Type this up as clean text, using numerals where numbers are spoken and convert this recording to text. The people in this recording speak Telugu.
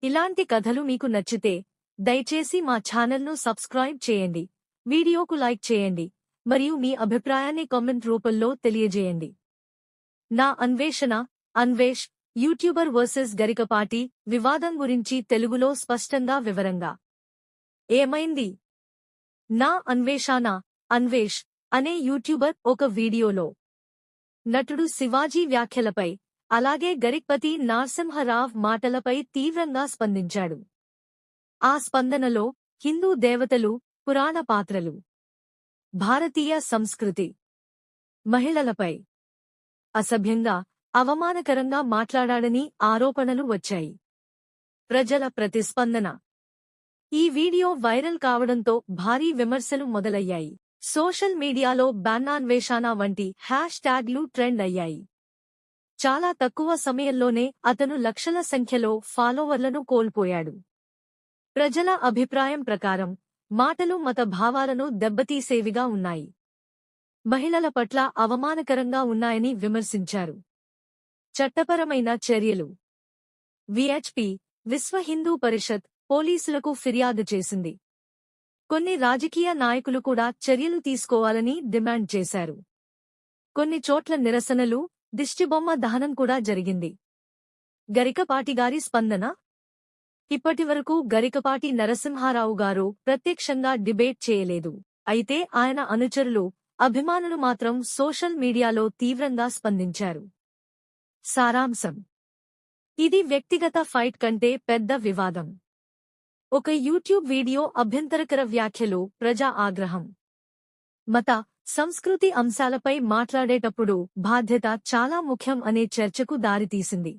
ఇలాంటి కథలు మీకు నచ్చితే దయచేసి మా ఛానల్ను సబ్స్క్రైబ్ చేయండి, వీడియోకు లైక్ చేయండి మరియు మీ అభిప్రాయాన్ని కామెంట్ రూపంలో తెలియజేయండి. నా అన్వేషణ అన్వేష్ యూట్యూబర్ వర్సెస్ గరికపాటి వివాదం గురించి తెలుగులో స్పష్టంగా వివరంగా. ఏమైంది? నా అన్వేషణ అన్వేష్ అనే యూట్యూబర్ ఒక వీడియోలో నటుడు శివాజీ వ్యాఖ్యలపై, అలాగే గరికపతి నరసింహారావు మాటలపై తీవ్రంగా స్పందించాడు. ఆ స్పందనలో హిందూ దేవతలు, పురాణ పాత్రలు, భారతీయ సంస్కృతి, మహిళలపై అసభ్యంగా, అవమానకరంగా మాట్లాడాడని ఆరోపణలు వచ్చాయి. ప్రజల ప్రతిస్పందన. ఈ వీడియో వైరల్ కావడంతో భారీ విమర్శలు మొదలయ్యాయి. సోషల్ మీడియాలో బ్యాన్నాన్వేషణ వంటి హ్యాష్ ట్యాగ్లు ట్రెండ్ అయ్యాయి. చాలా తక్కువ సమయంలోనే అతను లక్షల సంఖ్యలో ఫాలోవర్లను కోల్పోయాడు. ప్రజల అభిప్రాయం ప్రకారం మాటలు మత భావాలను దెబ్బతీసేవిగా ఉన్నాయి, మహిళల పట్ల అవమానకరంగా ఉన్నాయని విమర్శించారు. చట్టపరమైన చర్యలు. విహెచ్పి విశ్వ హిందూ పరిషత్ పోలీసులకు ఫిర్యాదు చేసింది. కొన్ని రాజకీయ నాయకులు కూడా చర్యలు తీసుకోవాలని డిమాండ్ చేశారు. కొన్ని చోట్ల నిరసనలు, దిష్టిబొమ్మ దహనం కూడా జరిగింది. గరికపాటిగారి స్పందన. ఇప్పటివరకు గరికపాటి నరసింహారావు గారు ప్రత్యక్షంగా డిబేట్ చేయలేదు. అయితే ఆయన అనుచరులు, అభిమానులు మాత్రం సోషల్ మీడియాలో తీవ్రంగా స్పందించారు. సారాంశం. ఇది వ్యక్తిగత ఫైట్ కంటే పెద్ద వివాదం. ఒక యూట్యూబ్ వీడియో, అభ్యంతరకర వ్యాఖ్యలు, ప్రజా ఆగ్రహం. మత, సంస్కృతి అంశాలపై మాట్లాడేటప్పుడు బాధ్యత చాలా ముఖ్యం అనే చర్చకు దారితీసింది.